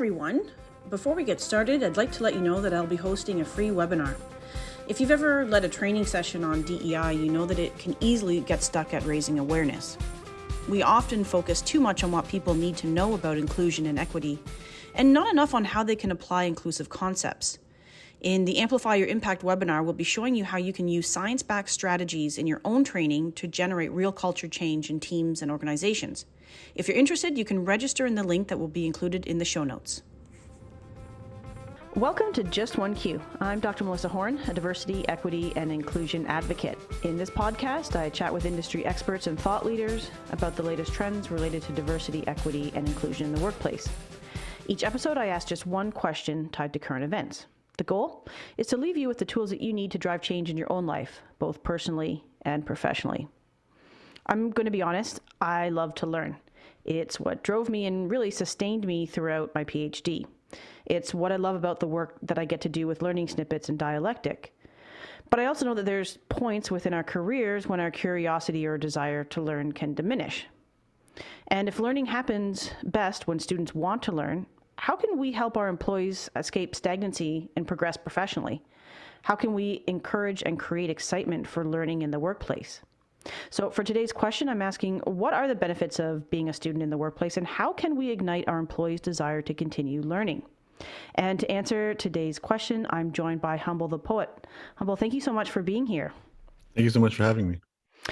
everyone. Before we get started, I'd like to let you know that I'll be hosting a free webinar. If you've ever led a training session on DEI, you know that it can easily get stuck at raising awareness. We often focus too much on what people need to know about inclusion and equity, and not enough on how they can apply inclusive concepts. In the Amplify Your Impact webinar, we'll be showing you how you can use science-backed strategies in your own training to generate real culture change in teams and organizations. If you're interested, you can register in the link that will be included in the show notes. Welcome to Just One Q. I'm Dr. Melissa Horn, a diversity, equity, and inclusion advocate. In this podcast, I chat with industry experts and thought leaders about the latest trends related to diversity, equity, and inclusion in the workplace. Each episode, I ask just one question tied to current events. The goal is to leave you with the tools that you need to drive change in your own life, both personally and professionally. I'm going to be honest, I love to learn. It's what drove me and really sustained me throughout my PhD. It's what I love about the work that I get to do with learning snippets and dialectic. But I also know that there's points within our careers when our curiosity or desire to learn can diminish. And if learning happens best when students want to learn, how can we help our employees escape stagnancy and progress professionally? How can we encourage and create excitement for learning in the workplace? So for today's question, I'm asking, what are the benefits of being a student in the workplace, and how can we ignite our employees' desire to continue learning? And to answer today's question, I'm joined by Humble the Poet. Humble, thank you so much for being here. Thank you so much for having me.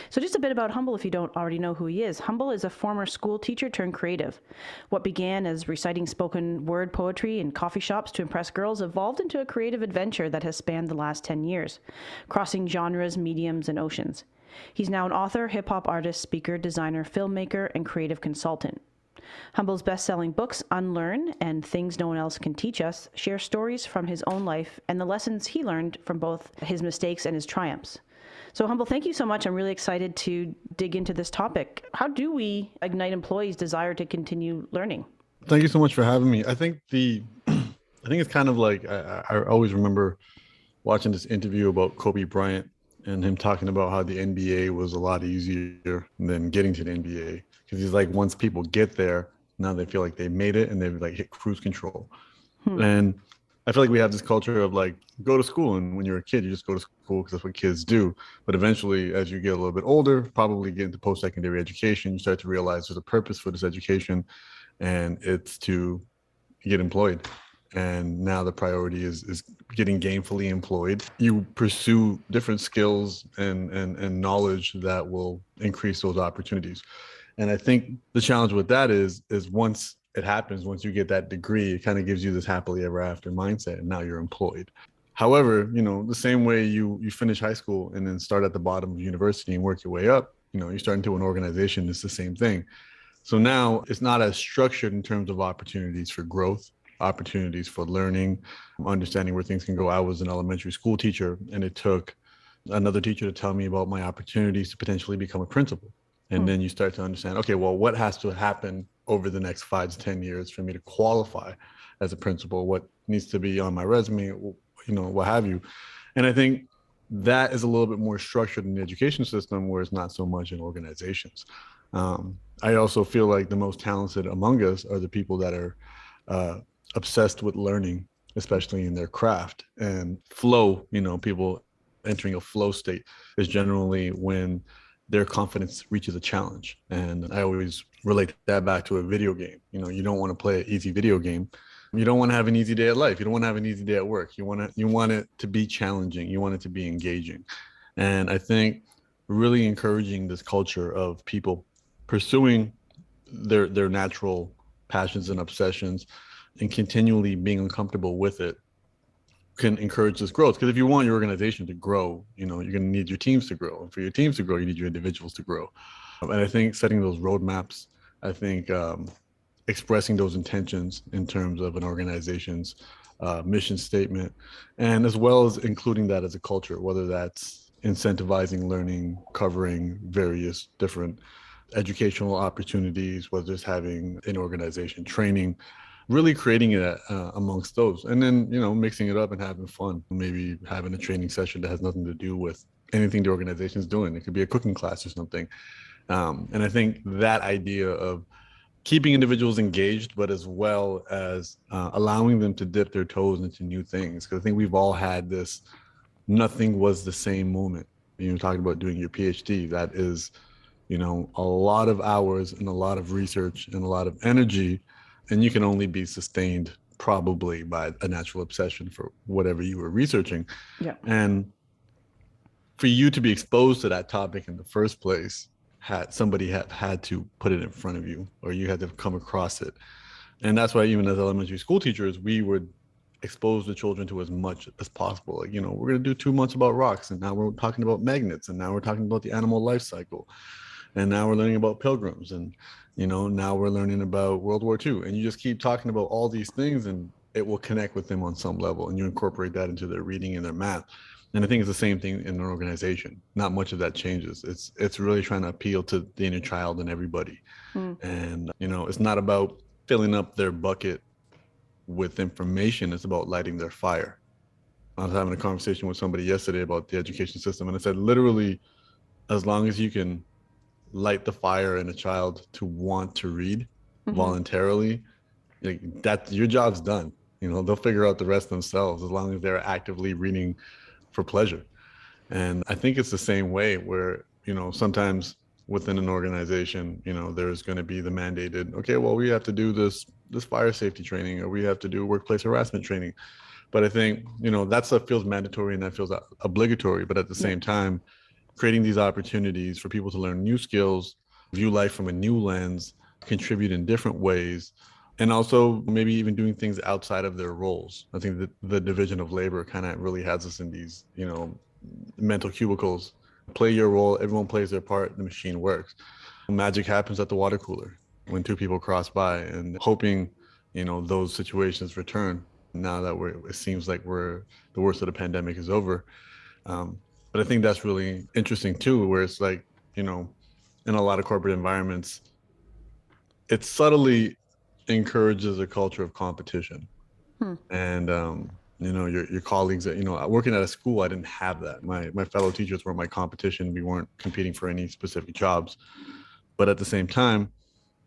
So just a bit about Humble if you don't already know who he is. Humble is a former school teacher turned creative. What began as reciting spoken word poetry in coffee shops to impress girls evolved into a creative adventure that has spanned the last 10 years, crossing genres, mediums, and oceans. He's now an author, hip-hop artist, speaker, designer, filmmaker, and creative consultant. Humble's best-selling books, Unlearn and Things No One Else Can Teach Us, share stories from his own life and the lessons he learned from both his mistakes and his triumphs. So Humble, thank you so much. I'm really excited to dig into this topic. How do we ignite employees' desire to continue learning? Thank you so much for having me. I think it's kind of like, I always remember watching this interview about Kobe Bryant and him talking about how the NBA was a lot easier than getting to the NBA. Because he's like, once people get there, now they feel like they made it and they've like hit cruise control. And I feel like we have this culture of like, go to school. And when you're a kid, you just go to school because that's what kids do. But eventually, as you get a little bit older, probably get into post-secondary education, you start to realize there's a purpose for this education, and it's to get employed. And now the priority is getting gainfully employed. You pursue different skills and knowledge that will increase those opportunities. And I think the challenge with that is once it happens, once you get that degree, it kind of gives you this happily ever after mindset, and now you're employed. However, the same way you finish high school and then start at the bottom of university and work your way up, you start into an organization, it's the same thing. So now it's not as structured in terms of opportunities for growth, opportunities for learning, understanding where things can go. I was an elementary school teacher, and it took another teacher to tell me about my opportunities to potentially become a principal. And then you start to understand, okay, well, what has to happen over the next 5 to 10 years for me to qualify as a principal? What needs to be on my resume, what have you? And I think that is a little bit more structured in the education system, where it's not so much in organizations. I also feel like the most talented among us are the people that are obsessed with learning, especially in their craft. And flow, people entering a flow state is generally when their confidence reaches a challenge. And I always relate that back to a video game. You don't want to play an easy video game. You don't want to have an easy day at life. You don't want to have an easy day at work. You want it to be challenging. You want it to be engaging. And I think really encouraging this culture of people pursuing their natural passions and obsessions and continually being uncomfortable with it can encourage this growth. Because if you want your organization to grow, you're going to need your teams to grow. And for your teams to grow, you need your individuals to grow. And I think setting those roadmaps, I think expressing those intentions in terms of an organization's mission statement, and as well as including that as a culture, whether that's incentivizing learning, covering various different educational opportunities, whether it's having an organization training, really creating it amongst those, and then mixing it up and having fun, maybe having a training session that has nothing to do with anything the organization is doing. It could be a cooking class or something. And I think that idea of keeping individuals engaged, but as well as allowing them to dip their toes into new things. Because I think we've all had this nothing was the same moment. You know, talking about doing your PhD, that is, you know, a lot of hours and a lot of research and a lot of energy, and you can only be sustained probably by a natural obsession for whatever you were researching. Yeah. And for you to be exposed to that topic in the first place, had somebody have had to put it in front of you, or you had to come across it. And that's why even as elementary school teachers, we would expose the children to as much as possible. Like, you know, we're going to do 2 months about rocks, and now we're talking about magnets, and now we're talking about the animal life cycle, and now we're learning about pilgrims, and, you know, now we're learning about World War II. And you just keep talking about all these things, and it will connect with them on some level, and you incorporate that into their reading and their math. And I think it's the same thing in an organization. Not much of that changes. It's really trying to appeal to the inner child in everybody. Mm. And, you know, it's not about filling up their bucket with information. It's about lighting their fire. I was having a conversation with somebody yesterday about the education system, and I said, literally, as long as you can light the fire in a child to want to read voluntarily, like, that your job's done. You know, they'll figure out the rest themselves as long as they're actively reading for pleasure. And I think it's the same way where, you know, sometimes within an organization, you know, there's going to be the mandated, okay, well, we have to do this fire safety training, or we have to do workplace harassment training. But I think, you know, that stuff feels mandatory and that feels obligatory. But at the same time, creating these opportunities for people to learn new skills, view life from a new lens, contribute in different ways, and also maybe even doing things outside of their roles. I think that the division of labor kind of really has us in these, you know, mental cubicles. Play your role, everyone plays their part, the machine works. Magic happens at the water cooler when two people cross by, and hoping, you know, those situations return now that it seems like the worst of the pandemic is over. But I think that's really interesting too, where it's like, you know, in a lot of corporate environments, it subtly encourages a culture of competition. And you know, your colleagues that, you know, working at a school, I didn't have that. My fellow teachers were my competition. We weren't competing for any specific jobs, but at the same time,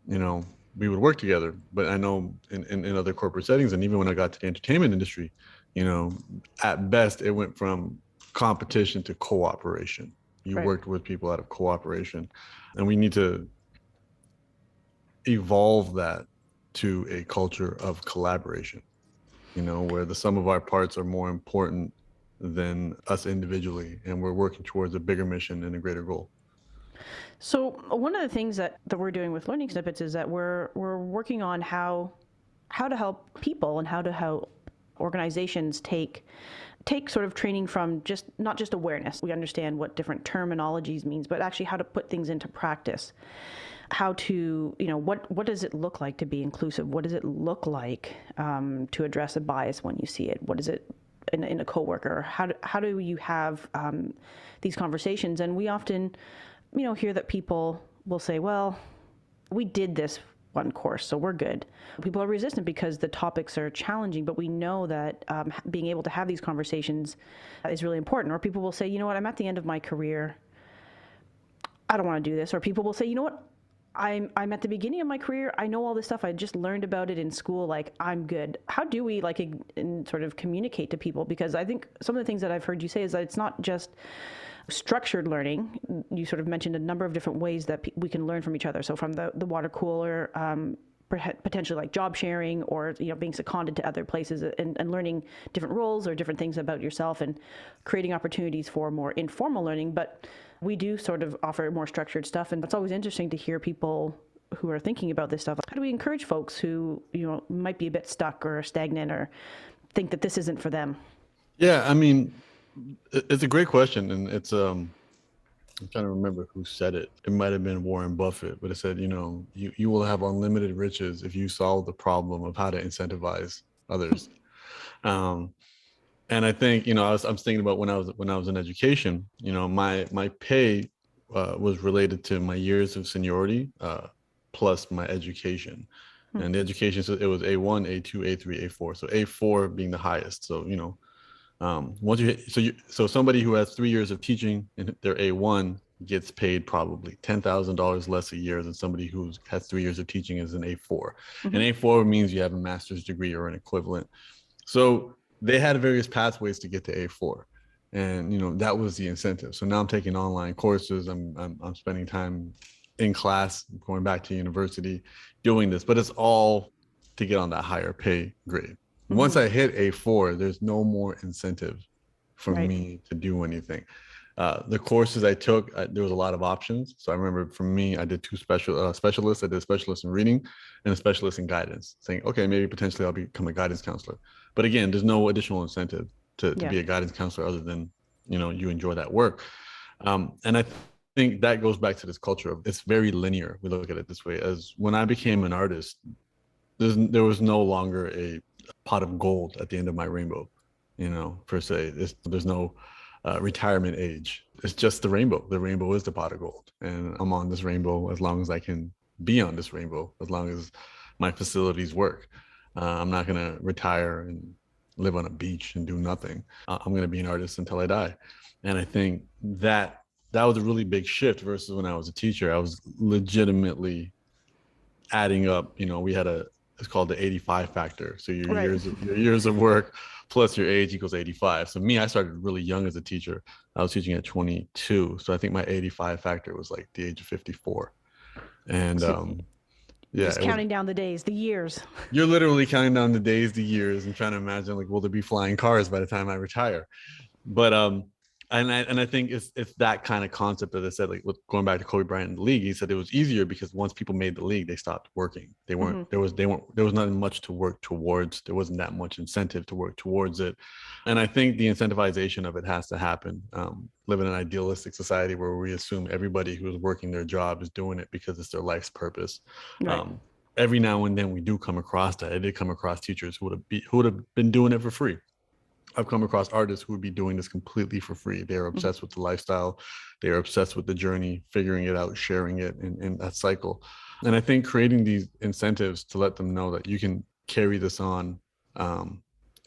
you know, we would work together. But I know in other corporate settings, and even when I got to the entertainment industry, you know, at best it went from competition to cooperation. You Right. worked with people out of cooperation, and we need to evolve that to a culture of collaboration, you know, where the sum of our parts are more important than us individually, and we're working towards a bigger mission and a greater goal. So one of the things that we're doing with Learning Snippets is that we're working on how to help people and how to help organizations take sort of training from just not just awareness. We understand what different terminologies means, but actually how to put things into practice. How to, you know, what does it look like to be inclusive? What does it look like to address a bias when you see it? What is it in a coworker? How do you have these conversations? And we often, you know, hear that people will say, well, we did this one course, so we're good. People are resistant because the topics are challenging, but we know that being able to have these conversations is really important. Or people will say, you know what, I'm at the end of my career. I don't want to do this. Or people will say, you know what, I'm at the beginning of my career. I know all this stuff. I just learned about it in school. Like, I'm good. How do we sort of communicate to people? Because I think some of the things that I've heard you say is that it's not just structured learning. You sort of mentioned a number of different ways that we can learn from each other. So from the water cooler, potentially like job sharing, or, you know, being seconded to other places and learning different roles or different things about yourself, and creating opportunities for more informal learning. But we do sort of offer more structured stuff, and it's always interesting to hear people who are thinking about this stuff. How do we encourage folks who, you know, might be a bit stuck or stagnant or think that this isn't for them? Yeah, I mean, it's a great question, and it's I'm trying to remember who said it. It might have been Warren Buffett, but it said, you know, you will have unlimited riches if you solve the problem of how to incentivize others. Um, and I think, you know, I'm thinking about when I was in education. You know, my pay was related to my years of seniority plus my education. And the education, so it was A1, A2, A3, A4. So A4 being the highest. So, you know, once you hit, so somebody who has 3 years of teaching and they're A1, gets paid probably $10,000 less a year than somebody who has 3 years of teaching as an A4. Mm-hmm. An A4 means you have a master's degree or an equivalent. So they had various pathways to get to A4. And that was the incentive. So now I'm taking online courses. I'm spending time in class, going back to university, doing this, but it's all to get on that higher pay grade. Once Mm-hmm. I hit A4, there's no more incentive for Right. me to do anything. The courses I took, there was a lot of options. So I remember for me, I did two specialists. I did a specialist in reading and a specialist in guidance, saying, okay, maybe potentially I'll become a guidance counselor. But again, there's no additional incentive to Yeah. be a guidance counselor other than, you enjoy that work. And I think that goes back to this culture of it's very linear. We look at it this way. As when I became an artist, there was no longer a pot of gold at the end of my rainbow, per se. There's no retirement age. It's just the rainbow. The rainbow is the pot of gold. And I'm on this rainbow as long as I can be on this rainbow, as long as my facilities work. I'm not going to retire and live on a beach and do nothing. I'm going to be an artist until I die. And I think that was a really big shift versus when I was a teacher. I was legitimately adding up, we had it's called the 85 factor. So your Right. years of work plus your age equals 85. So me, I started really young as a teacher. I was teaching at 22. So I think my 85 factor was like the age of 54. And yeah, Just counting down the days, the years. You're literally counting down the days, the years, and trying to imagine like, will there be flying cars by the time I retire? But and I think it's that kind of concept that I said, like with going back to Kobe Bryant in the league, he said it was easier because once people made the league, they stopped working. There was not much to work towards. There wasn't that much incentive to work towards it. And I think the incentivization of it has to happen. Live in an idealistic society where we assume everybody who is working their job is doing it because it's their life's purpose. Right. Every now and then we do come across that. I did come across teachers who would have been doing it for free. I've come across artists who would be doing this completely for free. They're obsessed with the lifestyle. They are obsessed with the journey, figuring it out, sharing it in that cycle. And I think creating these incentives to let them know that you can carry this on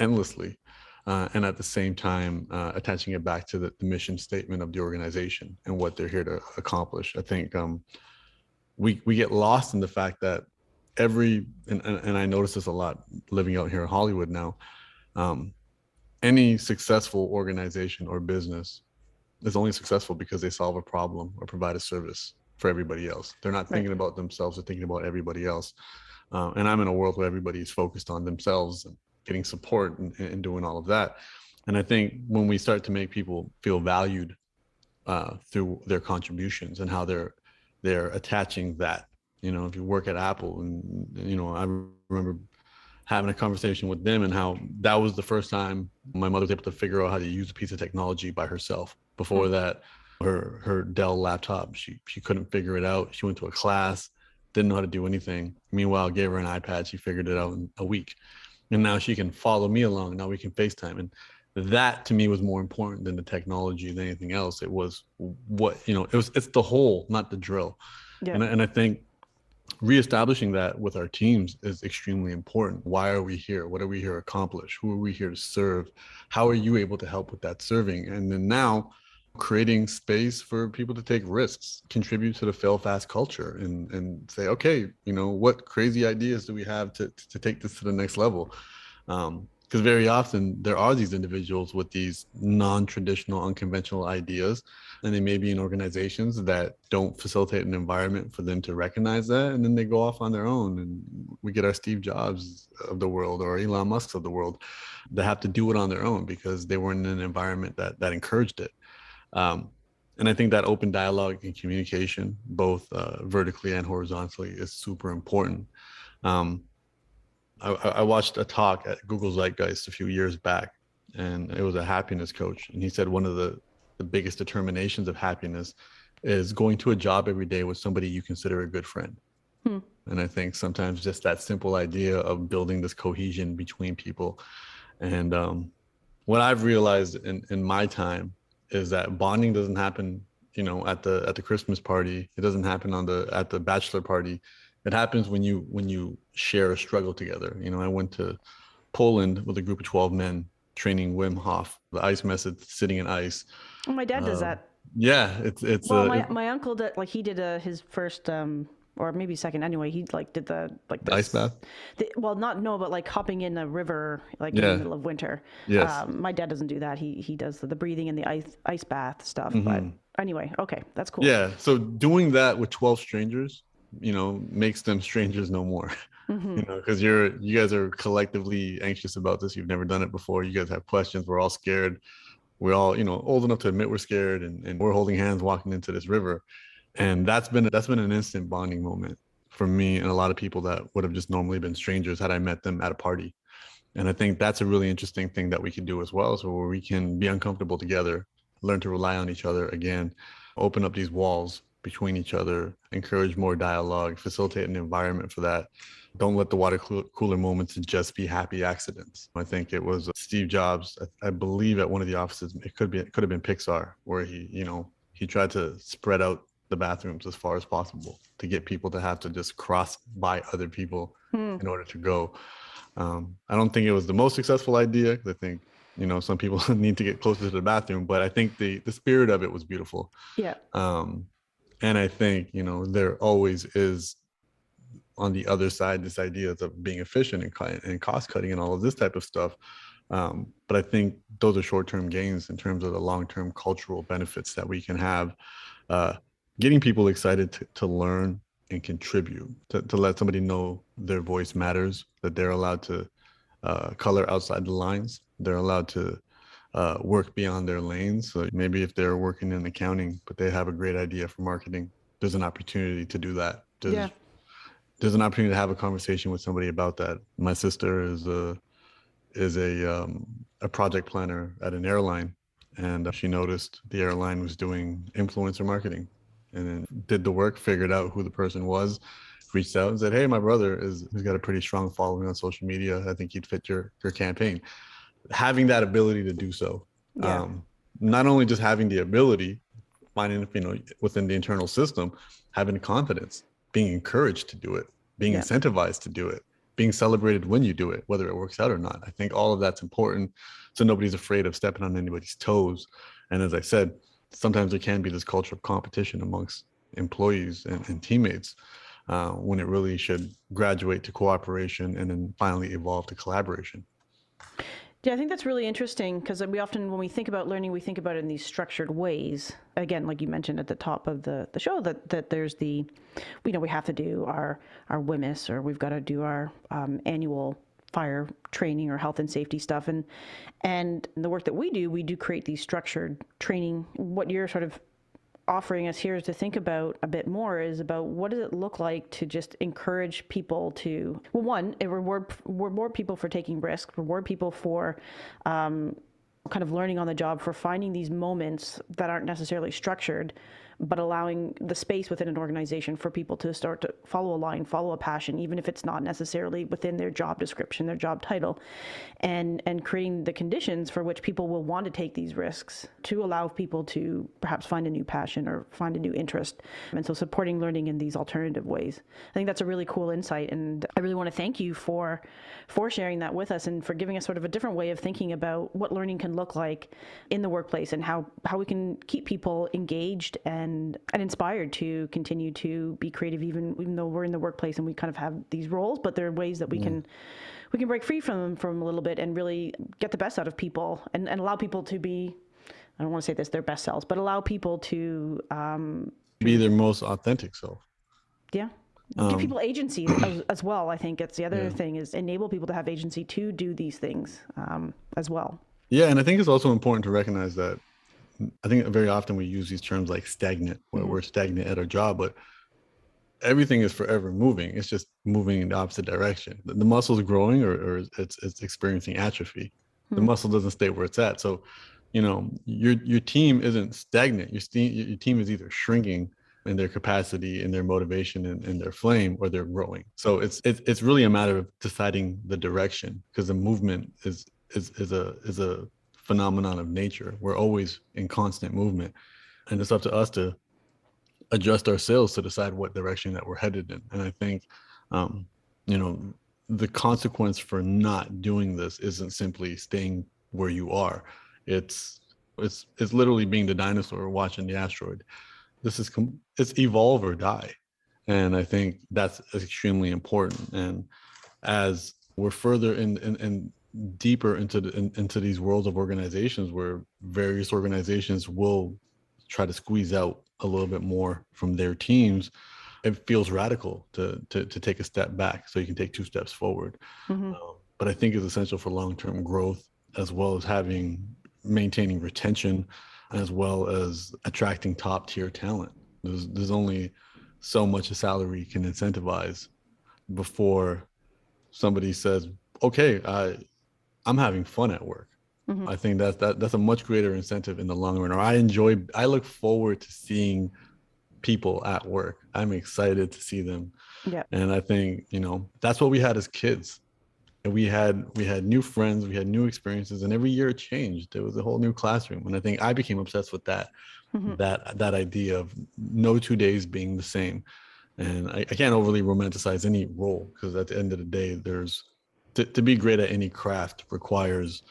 endlessly. And at the same time, attaching it back to the mission statement of the organization and what they're here to accomplish. I think we get lost in the fact that and I notice this a lot living out here in Hollywood now, any successful organization or business is only successful because they solve a problem or provide a service for everybody else. They're not thinking about themselves, they're thinking about everybody else. And I'm in a world where everybody is focused on themselves and getting support and doing all of that. And I think when we start to make people feel valued through their contributions and how they're attaching that, if you work at Apple and, I remember having a conversation with them and how that was the first time my mother was able to figure out how to use a piece of technology by herself. Before that, her Dell laptop, she couldn't figure it out. She went to a class, didn't know how to do anything. Meanwhile, gave her an iPad, she figured it out in a week. And now she can follow me along. Now we can FaceTime. And that to me was more important than the technology than anything else. It was it's the whole, not the drill. Yeah. And I think reestablishing that with our teams is extremely important. Why are we here? What are we here to accomplish? Who are we here to serve? How are you able to help with that serving? And then now creating space for people to take risks, contribute to the fail fast culture and say, okay, what crazy ideas do we have to take this to the next level? Because very often there are these individuals with these non-traditional, unconventional ideas, and they may be in organizations that don't facilitate an environment for them to recognize that. And then they go off on their own and we get our Steve Jobs of the world or Elon Musk of the world that have to do it on their own because they weren't in an environment that encouraged it. And I think that open dialogue and communication, both vertically and horizontally, is super important. I watched a talk at Google Zeitgeist a few years back, and it was a happiness coach. And he said one of the biggest determinations of happiness is going to a job every day with somebody you consider a good friend. And I think sometimes just that simple idea of building this cohesion between people. And what I've realized in my time is that bonding doesn't happen, at the Christmas party. It doesn't happen at the bachelor party. It happens when you share a struggle together. I went to Poland with a group of 12 men training Wim Hof, the ice method, sitting in ice. Oh, my dad does that. Yeah, it's Well, my uncle did, like, he did his first or maybe second anyway. He like did the like the ice bath. well, not no, but like hopping in a river like in the Yeah. middle of winter. Yes. My dad doesn't do that. He does the breathing and the ice bath stuff. But Hmm. anyway, okay, that's cool. Yeah. So doing that with 12 strangers, makes them strangers no more. Hmm. Because you guys are collectively anxious about this. You've never done it before. You guys have questions. We're all scared. We're all, old enough to admit we're scared, and we're holding hands walking into this river. And that's been an instant bonding moment for me and a lot of people that would have just normally been strangers had I met them at a party. And I think that's a really interesting thing that we can do as well. So where we can be uncomfortable together, learn to rely on each other again, open up these walls between each other, encourage more dialogue, facilitate an environment for that. Don't let the water cooler moments just be happy accidents. I think it was Steve Jobs, I believe at one of the offices, it could have been Pixar, where he tried to spread out the bathrooms as far as possible to get people to have to just cross by other people Hmm. in order to go. I don't think it was the most successful idea, because I think some people need to get closer to the bathroom, but I think the spirit of it was beautiful. Yeah. Um, and I think there always is on the other side this idea of being efficient and cost cutting and all of this type of stuff. But I think those are short-term gains in terms of the long-term cultural benefits that we can have. Uh, Getting people excited to learn and contribute, to let somebody know their voice matters, that they're allowed to color outside the lines. They're allowed to work beyond their lanes. So maybe if they're working in accounting, but they have a great idea for marketing, there's an opportunity to do that. Yeah. There's an opportunity to have a conversation with somebody about that. My sister is a project planner at an airline, and she noticed the airline was doing influencer marketing, and then did the work, figured out who the person was, reached out and said, "Hey, my brother has got a pretty strong following on social media. I think he'd fit your campaign." Having that ability to do so, Yeah. um, not only just having the ability, finding within the internal system, having the confidence, being encouraged to do it, being Yeah. incentivized to do it, being celebrated when you do it, whether it works out or not. I think all of that's important, so nobody's afraid of stepping on anybody's toes. And as I said, sometimes there can be this culture of competition amongst employees and teammates, when it really should graduate to cooperation and then finally evolve to collaboration. Yeah, I think that's really interesting because we often, when we think about learning, we think about it in these structured ways. Again, like you mentioned at the top of the show, that there's we have to do our WMIS, or we've got to do our annual fire training or health and safety stuff, and the work that we do create these structured training. What you're sort of offering us here is to think about a bit more is about what does it look like to just encourage people to, well, one, reward people for taking risks, reward people for kind of learning on the job, for finding these moments that aren't necessarily structured, but allowing the space within an organization for people to start to follow a line, follow a passion, even if it's not necessarily within their job description, their job title, and creating the conditions for which people will want to take these risks to allow people to perhaps find a new passion or find a new interest. And so supporting learning in these alternative ways. I think that's a really cool insight, and I really want to thank you for sharing that with us and for giving us sort of a different way of thinking about what learning can look like in the workplace, and how we can keep people engaged and inspired to continue to be creative, even though we're in the workplace and we kind of have these roles, but there are ways that we can break free from them from a little bit and really get the best out of people, and allow people to be, I don't want to say this, their best selves, but allow people to Be their most authentic self. yeah, give Um, people agency as well. I think it's the other yeah. thing is enable people to have agency to do these things as well. Yeah, and I think it's also important to recognize that I think very often we use these terms like stagnant, where Mm-hmm. we're stagnant at our job, but everything is forever moving. It's just moving in the opposite direction. The muscle is growing, or it's experiencing atrophy. The Mm-hmm. muscle doesn't stay where it's at. So, your team isn't stagnant. Your team is either shrinking in their capacity, in their motivation, and their flame, or they're growing. So it's really a matter of deciding the direction, because the movement is a phenomenon of nature. We're always in constant movement, and it's up to us to adjust our sails to decide what direction that we're headed in. And I think, um, you know, the consequence for not doing this isn't simply staying where you are. It's It's literally being the dinosaur watching the asteroid. It's evolve or die. And I think that's extremely important. And as we're further in deeper into these worlds of organizations where various organizations will try to squeeze out a little bit more from their teams, it feels radical to take a step back so you can take 2 steps forward. But I think it's essential for long-term growth, as well as maintaining retention, as well as attracting top-tier talent. There's only so much a salary can incentivize before somebody says, okay, I'm having fun at work. I think that's a much greater incentive in the long run. Or I look forward to seeing people at work. I'm excited to see them. Yeah. And I think, that's what we had as kids. And we had new friends, we had new experiences, and every year it changed. There was a whole new classroom. And I think I became obsessed with that idea of no 2 days being the same. And I can't overly romanticize any role, because at the end of the day, to be great at any craft requires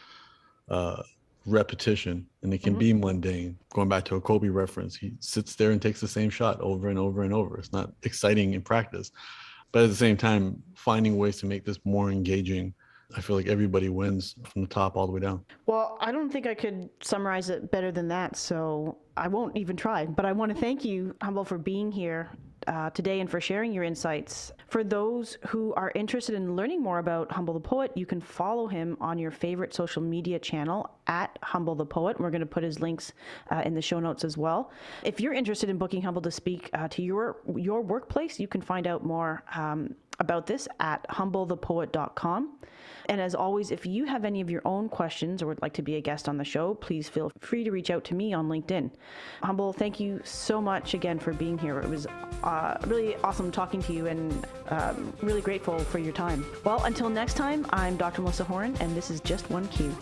repetition, and it can be mundane. Going back to a Kobe reference, he sits there and takes the same shot over and over and over. It's not exciting in practice, but at the same time, finding ways to make this more engaging. I feel like everybody wins from the top all the way down. Well, I don't think I could summarize it better than that, so I won't even try. But I want to thank you, Humble, for being here today and for sharing your insights. For those who are interested in learning more about Humble the Poet, you can follow him on your favorite social media channel at Humble the Poet. We're going to put his links in the show notes as well. If you're interested in booking Humble to speak to your workplace, you can find out more about this at humblethepoet.com. And as always, if you have any of your own questions or would like to be a guest on the show, please feel free to reach out to me on LinkedIn. Humble, thank you so much again for being here. It was really awesome talking to you, and really grateful for your time. Well, until next time, I'm Dr. Melissa Horan, and this is Just One Cue.